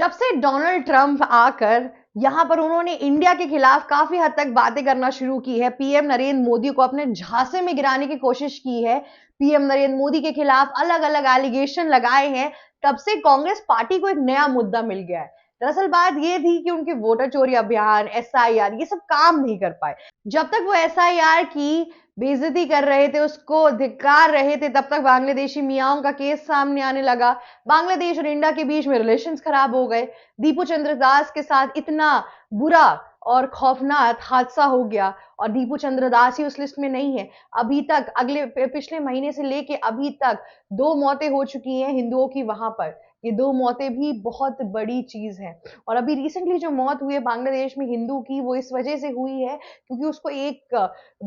जब से Donald Trump आकर यहां पर उन्होंने इंडिया के खिलाफ काफी हद तक बातें करना शुरू की है, पीएम नरेंद्र मोदी को अपने झांसे में गिराने की कोशिश की है, पीएम नरेंद्र मोदी के खिलाफ अलग अलग एलिगेशन लगाए हैं, तब से कांग्रेस पार्टी को एक नया मुद्दा मिल गया है। दरअसल बात यह थी कि उनके वोटर चोरी अभियान, एसआईआर, ये सब काम नहीं कर पाए। जब तक वो एसआईआर की बेइज्जती कर रहे थे, उसको धिक्कार रहे थे, तब तक बांग्लादेशी मियाओं का केस सामने आने लगा। बांग्लादेश और इंडिया के बीच में रिलेशंस खराब हो गए। दीपू चंद्र दास के साथ इतना बुरा और खौफनाक हादसा हो गया, और दीपू चंद्र दास ही उस लिस्ट में नहीं है। अभी तक पिछले महीने से लेके अभी तक 2 मौतें हो चुकी हैं हिंदुओं की वहां पर। ये 2 मौतें भी बहुत बड़ी चीज है। और अभी रिसेंटली जो मौत हुई है बांग्लादेश में हिंदू की, वो इस वजह से हुई है क्योंकि उसको एक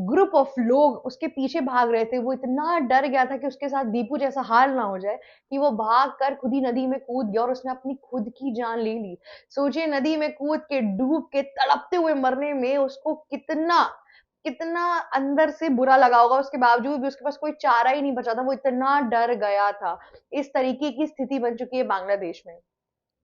ग्रुप ऑफ लोग उसके पीछे भाग रहे थे। वो इतना डर गया था कि उसके साथ दीपू जैसा हाल ना हो जाए कि वो भाग कर खुद ही नदी में कूद गया और उसने अपनी खुद की जान ले ली। सोचिए, नदी में कूद के, डूब के, तड़पते हुए मरने में उसको कितना कितना अंदर से बुरा लगा होगा। उसके बावजूद भी उसके पास कोई चारा ही नहीं बचा था, वो इतना डर गया था। इस तरीके की स्थिति बन चुकी है बांग्लादेश में।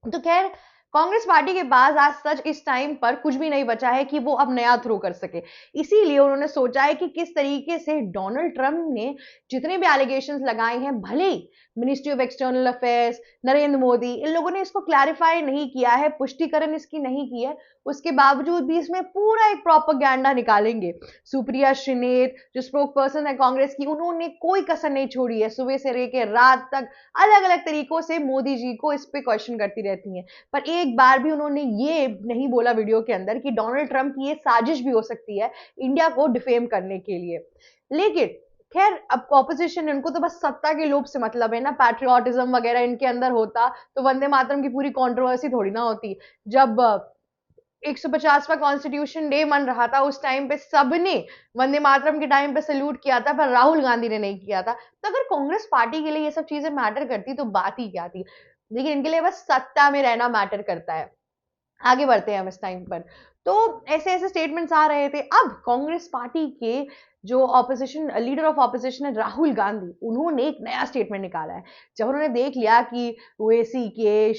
तो खैर, कांग्रेस पार्टी के पास आज सच इस टाइम पर कुछ भी नहीं बचा है कि वो अब नया थ्रो कर सके। इसीलिए उन्होंने सोचा है कि किस तरीके से डोनाल्ड ट्रंप ने जितने भी एलिगेशंस लगाए हैं, भले ही ministry of external affairs, Narendra Modi, इन लोगों ने इसको क्लैरिफाई नहीं किया है, पुष्टिकरण इसकी नहीं की है, उसके बावजूद भी इसमें पूरा एक प्रोपेगेंडा निकालेंगे। सुप्रिया श्रीनेत जो स्पोक पर्सन है कांग्रेस की, उन्होंने कोई कसर नहीं छोड़ी है, सुबह से लेकर रात तक अलग अलग तरीकों से मोदी जी को इस पे क्वेश्चन करती रहती हैं। पर एक बार भी उन्होंने ये नहीं बोला वीडियो के अंदर कि डोनाल्ड ट्रंप की ये साजिश भी हो सकती है इंडिया को डिफेम करने के लिए। लेकिन खैर, अब ऑपोजिशन, इनको तो बस सत्ता के लोभ से मतलब है ना। पैट्रियोटिज्म वगैरह इनके अंदर होता तो वंदे मातरम की पूरी कंट्रोवर्सी थोड़ी ना होती। जब 150वां कॉन्स्टिट्यूशन डे मन रहा था, उस टाइम पे सबने वंदे मातरम के टाइम पे सल्यूट किया था, पर राहुल गांधी ने नहीं किया था। तो अगर कांग्रेस पार्टी के लिए ये सब चीजें मैटर करती तो बात ही क्या थी। लेकिन इनके लिए बस सत्ता में रहना मैटर करता है। आगे बढ़ते हैं हम इस टाइम पर। तो ऐसे ऐसे स्टेटमेंट्स आ रहे थे। अब कांग्रेस पार्टी के जो ऑपोजिशन लीडर ऑफ ऑपोजिशन है राहुल गांधी, उन्होंने एक नया स्टेटमेंट निकाला है। जब उन्होंने देख लिया कि ओवैसी के,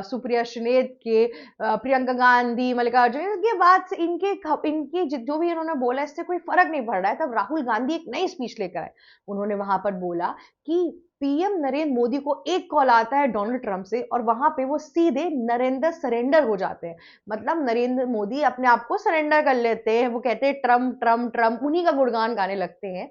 सुप्रिया श्रीनेत के, प्रियंका गांधी, मल्लिकार्जुन के बाद से इनके जो भी इन्होंने बोला, इससे कोई फर्क नहीं पड़ रहा है, तब राहुल गांधी एक नई स्पीच लेकर आए। उन्होंने वहां पर बोला कि पीएम नरेंद्र मोदी को एक कॉल आता है डोनाल्ड ट्रंप से और वहां पे वो सीधे नरेंद्र सरेंडर हो जाते हैं। मतलब नरेंद्र मोदी अपने आप को सरेंडर कर लेते हैं। वो कहते हैं ट्रम्प ट्रम्प ट्रम्प, उन्हीं का गुणगान गाने लगते हैं।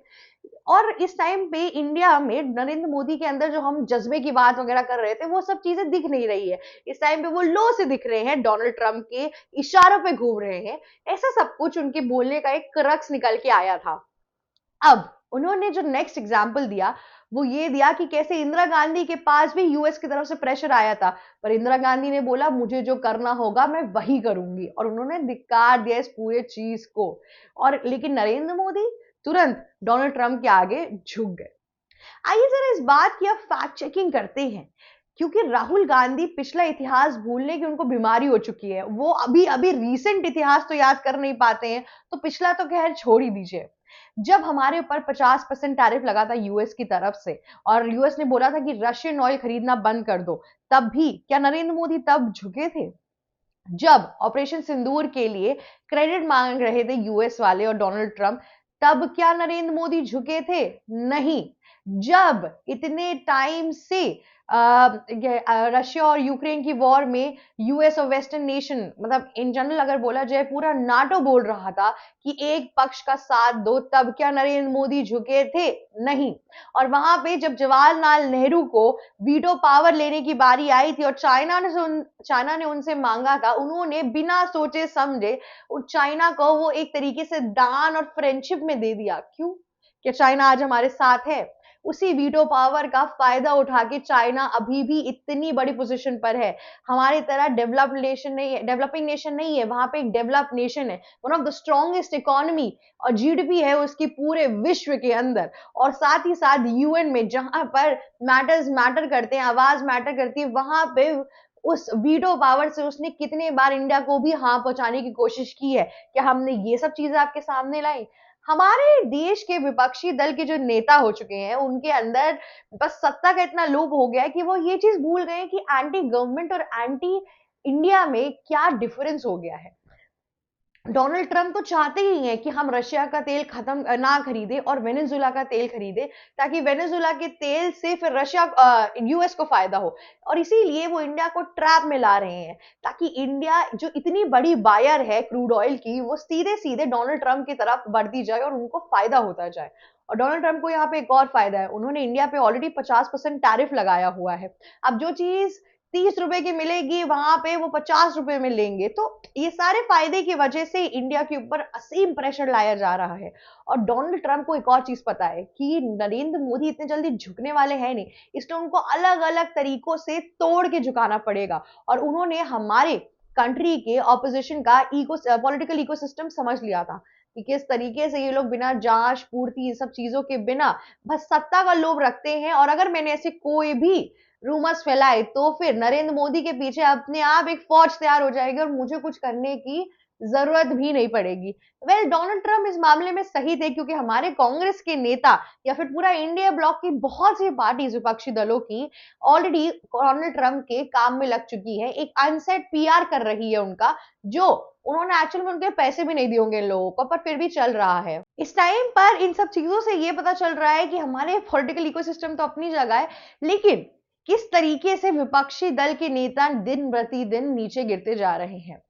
और इस टाइम पे इंडिया में नरेंद्र मोदी के अंदर जो हम जज्बे की बात वगैरह कर रहे थे, वो सब चीजें दिख नहीं रही है। इस टाइम पे वो लो से दिख रहे हैं, डोनाल्ड ट्रंप के इशारों पे घूम रहे हैं। ऐसा सब कुछ उनके बोलने का एक क्रक्स निकल के आया था। अब उन्होंने जो नेक्स्ट एग्जाम्पल दिया, वो ये दिया कि कैसे इंदिरा गांधी के पास भी यूएस की तरफ से प्रेशर आया था, पर इंदिरा गांधी ने बोला मुझे जो करना होगा मैं वही करूंगी, और उन्होंने धिक्कार दिया इस पूरे चीज को। और लेकिन नरेंद्र मोदी तुरंत डोनाल्ड ट्रंप के आगे झुक गए। आइए जरा इस बात की अब फैक्ट चेकिंग करते हैं, क्योंकि राहुल गांधी पिछला इतिहास भूलने की उनको बीमारी हो चुकी है। वो अभी अभी रीसेंट इतिहास तो याद कर नहीं पाते हैं, तो पिछला तो खैर छोड़ ही दीजिए। जब हमारे ऊपर 50% टैरिफ लगा था यूएस की तरफ से, और यूएस ने बोला था कि रशियन ऑयल खरीदना बंद कर दो, तब भी क्या नरेंद्र मोदी तब झुके थे? जब ऑपरेशन सिंदूर के लिए क्रेडिट मांग रहे थे यूएस वाले और डोनाल्ड ट्रंप, तब क्या नरेंद्र मोदी झुके थे? नहीं। जब इतने टाइम से रशिया और यूक्रेन की वॉर में यूएस और वेस्टर्न नेशन, मतलब इन जनरल अगर बोला जाए पूरा नाटो बोल रहा था कि एक पक्ष का साथ दो, तब क्या नरेंद्र मोदी झुके थे? नहीं। और वहां पे जब जवाहरलाल नेहरू को वीटो पावर लेने की बारी आई थी और चाइना ने उनसे मांगा था, उन्होंने बिना सोचे समझे चाइना को वो एक तरीके से दान और फ्रेंडशिप में दे दिया। क्यों? क्या चाइना आज हमारे साथ है? उसी वीटो पावर का फायदा उठा के चाइना अभी भी इतनी बड़ी पोजीशन पर है। हमारी तरह डेवलप्ड नेशन नहीं है, डेवलपिंग नेशन नहीं है, वहां पे एक डेवलप्ड नेशन है। One of the strongest economy और जीडीपी है उसकी पूरे विश्व के अंदर। और साथ ही साथ यूएन में जहां पर मैटर्स मैटर करते हैं, आवाज मैटर करती है, वहां पे उस वीटो पावर से उसने कितने बार इंडिया को भी हाँ पहुंचाने की कोशिश की है। क्या हमने ये सब चीजें आपके सामने लाई? हमारे देश के विपक्षी दल के जो नेता हो चुके हैं, उनके अंदर बस सत्ता का इतना लोभ हो गया है कि वो ये चीज भूल गए कि एंटी गवर्नमेंट और एंटी इंडिया में क्या डिफरेंस हो गया है। डोनाल्ड ट्रंप तो चाहते ही हैं कि हम रशिया का तेल खत्म ना खरीदे और वेनेजुला का तेल खरीदे, ताकि वेनेजुला के तेल से फिर रशिया यूएस को फायदा हो। और इसीलिए वो इंडिया को ट्रैप में ला रहे हैं, ताकि इंडिया जो इतनी बड़ी बायर है क्रूड ऑयल की, वो सीधे सीधे डोनाल्ड ट्रंप की तरफ बढ़ती जाए और उनको फायदा होता जाए। और डोनाल्ड ट्रंप को यहाँ पे एक और फायदा है, उन्होंने इंडिया पे ऑलरेडी 50% टैरिफ लगाया हुआ है। अब जो चीज 30 रुपए की मिलेगी वहां पे वो 50 रुपए में लेंगे। तो ये सारे फायदे की वजह से इंडिया के ऊपर असीम प्रेशर लाया जा रहा है। और डोनाल्ड ट्रंप को एक और चीज पता है कि नरेंद्र मोदी इतने जल्दी झुकने वाले हैं नहीं, इसलिए उनको अलग अलग तरीकों से तोड़ के झुकाना पड़ेगा। और उन्होंने हमारे कंट्री के ऑपोजिशन का पॉलिटिकल इकोसिस्टम समझ लिया था कि किस तरीके से ये लोग बिना जांच पूर्ति इन सब चीजों के बिना बस सत्ता का लोभ रखते हैं। और अगर मैंने ऐसे कोई भी रूमर्स फैलाए तो फिर नरेंद्र मोदी के पीछे अपने आप एक फौज तैयार हो जाएगी और मुझे कुछ करने की जरूरत भी नहीं पड़ेगी। डोनाल्ड ट्रंप इस मामले में सही थे, क्योंकि हमारे कांग्रेस के नेता या फिर पूरा इंडिया ब्लॉक की बहुत सी पार्टीज विपक्षी दलों की ऑलरेडी डोनाल्ड ट्रंप के काम में लग चुकी है। एक अनसेट पीआर कर रही है उनका, जो उन्होंने एक्चुअल में उनके पैसे भी नहीं दिए होंगे इन लोगों को, पर फिर भी चल रहा है। इस टाइम पर इन सब चीजों से ये पता चल रहा है कि हमारे पॉलिटिकल इकोसिस्टम तो अपनी जगह है, लेकिन किस तरीके से विपक्षी दल के नेता दिन प्रतिदिन नीचे गिरते जा रहे हैं।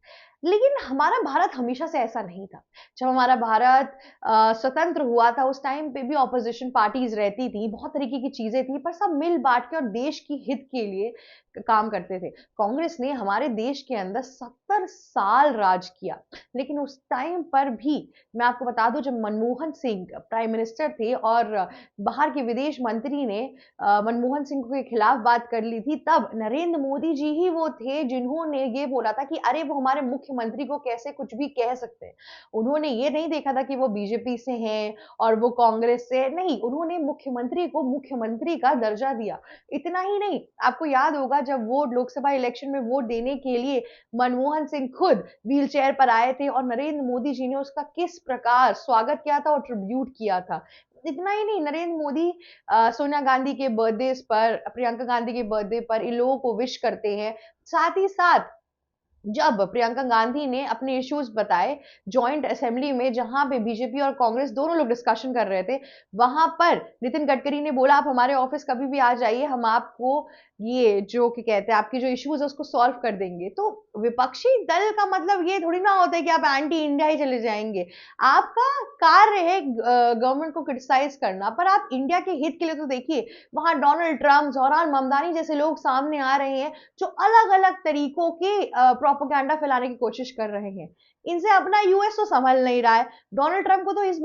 लेकिन हमारा भारत हमेशा से ऐसा नहीं था। जब हमारा भारत स्वतंत्र हुआ था उस टाइम पे भी ऑपोजिशन पार्टीज रहती थी, बहुत तरीके की चीजें थी, पर सब मिल बांट के और देश की हित के लिए काम करते थे। कांग्रेस ने हमारे देश के अंदर 70 साल राज किया, लेकिन उस टाइम पर भी मैं आपको बता दूं, जब मनमोहन सिंह प्राइम मिनिस्टर थे और बाहर के विदेश मंत्री ने मनमोहन सिंह के खिलाफ बात कर ली थी, तब नरेंद्र मोदी जी ही वो थे जिन्होंने ये बोला था कि अरे वो हमारे मुख्यमंत्री को कैसे कुछ भी कह सकते हैं। उन्होंने ये नहीं देखा था कि वो बीजेपी से हैं और वो कांग्रेस से नहीं, उन्होंने मुख्यमंत्री को मुख्यमंत्री का दर्जा दिया। इतना ही नहीं, आपको याद होगा जब वोट लोकसभा इलेक्शन में वोट देने के लिए मनमोहन सिंह खुद व्हील चेयर पर आए थे और नरेंद्र मोदी जी ने उसका किस प्रकार स्वागत किया था और ट्रिब्यूट किया था। इतना ही नहीं, नरेंद्र मोदी सोनिया गांधी के बर्थडे पर, प्रियंका गांधी के बर्थडे पर इन लोगों को विश करते हैं। साथ ही साथ जब प्रियंका गांधी ने अपने इश्यूज बताए जॉइंट असेंबली में, जहां पे बीजेपी और कांग्रेस दोनों लोग डिस्कशन कर रहे थे, वहां पर नितिन गडकरी ने बोला आप हमारे ऑफिस कभी भी आ जाइए, हम आपको ये जो कि कहते हैं आपकी जो इश्यूज है उसको सॉल्व कर देंगे। तो विपक्षी दल का मतलब ये थोड़ी ना होता है कि आप एंटी इंडिया ही चले जाएंगे। आपका कार्य है गवर्नमेंट को क्रिटिसाइज करना, पर आप इंडिया के हित के लिए तो देखिए, वहां डोनाल्ड ट्रंप, जोहरान ममदानी जैसे लोग सामने आ रहे हैं जो अलग अलग तरीकों के प्रोपोगंडा फैलाने की कोशिश कर रहे हैं। इनसे अपना यूएस तो संभल नहीं रहा है। डोनाल्ड ट्रंप को तो इस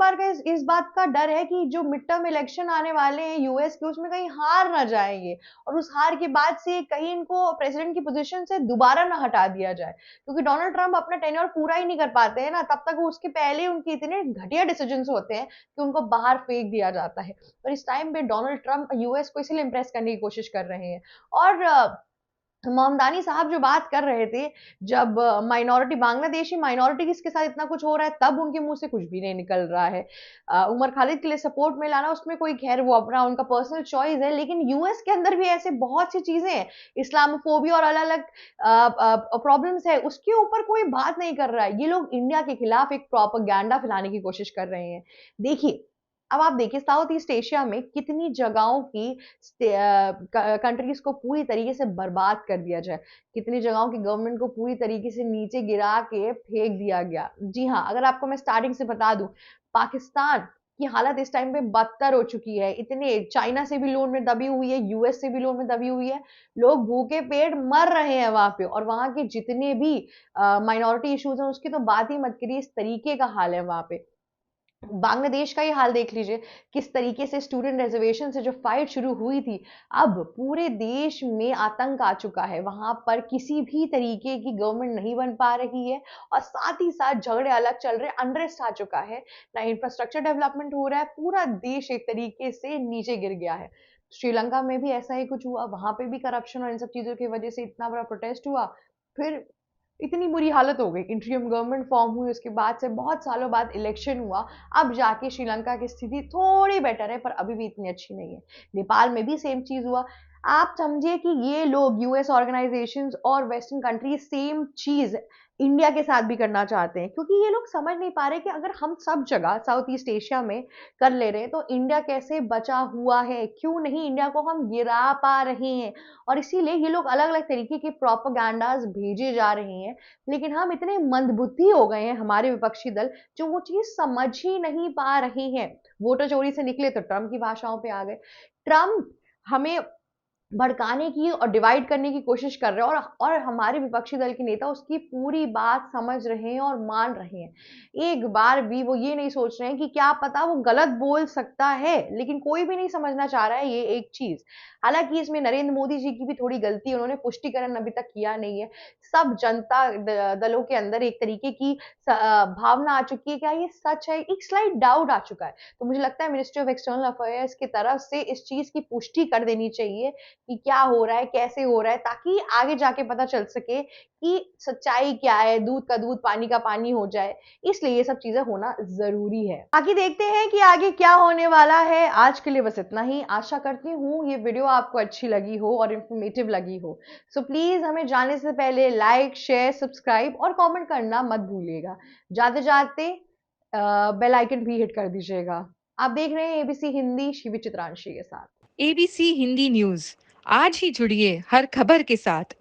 बात का डर है कि जो मिड टर्म इलेक्शन आने वाले हैं यूएस के, उसमें कहीं हार ना जाएंगे और उस हार के बाद से कहीं इनको प्रेसिडेंट की पोजीशन से दोबारा ना हटा दिया जाए, क्योंकि डोनाल्ड ट्रंप अपना टेन्योर पूरा ही नहीं कर पाते हैं ना, तब तक वो उसके पहले उनके इतने घटिया डिसीजन होते हैं कि उनको बाहर फेंक दिया जाता है। और इस टाइम पे डोनाल्ड ट्रंप यूएस को इसीलिए इंप्रेस करने की कोशिश कर रहे हैं। और मोमदानी साहब जो बात कर रहे थे, जब माइनॉरिटी, बांग्लादेशी माइनॉरिटी के साथ इतना कुछ हो रहा है, तब उनके मुंह से कुछ भी नहीं निकल रहा है। उमर खालिद के लिए सपोर्ट में लाना, उसमें कोई खैर वो अपना उनका पर्सनल चॉइस है, लेकिन यूएस के अंदर भी ऐसे बहुत सी चीजें हैं, इस्लामोफोबिया और अलग अलग प्रॉब्लम्स है, उसके ऊपर कोई बात नहीं कर रहा है। ये लोग इंडिया के खिलाफ एक प्रोपेगेंडा फैलाने की कोशिश कर रहे हैं। देखिए, अब आप देखिए साउथ ईस्ट एशिया में कितनी जगहों की कंट्रीज को पूरी तरीके से बर्बाद कर दिया जाए, कितनी जगहों की गवर्नमेंट को पूरी तरीके से नीचे गिरा के फेंक दिया गया। जी हाँ, अगर आपको मैं स्टार्टिंग से बता दूं, पाकिस्तान की हालत इस टाइम पे बदतर हो चुकी है। इतने चाइना से भी लोन में दबी हुई है, यूएस से भी लोन में दबी हुई है, लोग भूखे पेट मर रहे हैं वहां पे। और वहां के जितने भी माइनॉरिटी इश्यूज हैं उसकी तो बात ही मत करिए, इस तरीके का हाल है वहां पे। बांग्लादेश का ही हाल देख लीजिए, किस तरीके से स्टूडेंट रिजर्वेशन से जो फाइट शुरू हुई थी, अब पूरे देश में आतंक आ चुका है। वहां पर किसी भी तरीके की गवर्नमेंट नहीं बन पा रही है और साथ ही साथ झगड़े अलग चल रहे हैं, अनरेस्ट आ चुका है, ना इंफ्रास्ट्रक्चर डेवलपमेंट हो रहा है, पूरा देश एक तरीके से नीचे गिर गया है। श्रीलंका में भी ऐसा ही कुछ हुआ, वहां पे भी करप्शन और इन सब चीजों की वजह से इतना बड़ा प्रोटेस्ट हुआ, फिर इतनी बुरी हालत हो गई, इंटरिम गवर्नमेंट फॉर्म हुई, उसके बाद से बहुत सालों बाद इलेक्शन हुआ, अब जाके श्रीलंका की स्थिति थोड़ी बेटर है, पर अभी भी इतनी अच्छी नहीं है। नेपाल में भी सेम चीज हुआ। आप समझिए कि ये लोग यूएस ऑर्गेनाइजेशंस और वेस्टर्न कंट्रीज सेम चीज इंडिया के साथ भी करना चाहते हैं, क्योंकि ये लोग समझ नहीं पा रहे कि अगर हम सब जगह साउथ ईस्ट एशिया में कर ले रहे हैं तो इंडिया कैसे बचा हुआ है, क्यों नहीं इंडिया को हम गिरा पा रहे हैं। और इसीलिए ये लोग अलग अलग तरीके के प्रोपागैंडास भेजे जा रहे हैं। लेकिन हम इतने मंदबुद्धि हो गए हैं, हमारे विपक्षी दल, जो वो चीज समझ ही नहीं पा रहे हैं। वोटर चोरी से निकले तो ट्रम्प की भाषाओं पे आ गए। ट्रम्प हमें भड़काने की और डिवाइड करने की कोशिश कर रहे हैं, और हमारे विपक्षी दल के नेता उसकी पूरी बात समझ रहे हैं और मान रहे हैं। एक बार भी वो ये नहीं सोच रहे हैं कि क्या पता वो गलत बोल सकता है, लेकिन कोई भी नहीं समझना चाह रहा है ये एक चीज। हालांकि इसमें नरेंद्र मोदी जी की भी थोड़ी गलती है, उन्होंने पुष्टिकरण अभी तक किया नहीं है। सब जनता दलों के अंदर एक तरीके की भावना आ चुकी है, क्या ये सच है, एक स्लाइट डाउट आ चुका है। तो मुझे लगता है मिनिस्ट्री ऑफ एक्सटर्नल अफेयर्स की तरफ से इस चीज की पुष्टि कर देनी चाहिए कि क्या हो रहा है, कैसे हो रहा है, ताकि आगे जाके पता चल सके कि सच्चाई क्या है, दूध का दूध पानी का पानी हो जाए। इसलिए ये सब चीजें होना जरूरी है। बाकी देखते हैं कि आगे क्या होने वाला है। आज के लिए बस इतना ही। आशा करती हूँ ये वीडियो आपको अच्छी लगी हो और इंफॉर्मेटिव लगी हो। सो प्लीज हमें जाने से पहले लाइक, शेयर, सब्सक्राइब और कमेंट करना मत भूलिएगा। जाते जाते बेल आइकन भी हिट कर दीजिएगा। आप देख रहे हैं एबीसी हिंदी, शिवी चित्रांशी के साथ। ABC Hindi news. आज ही जुड़िए हर खबर के साथ।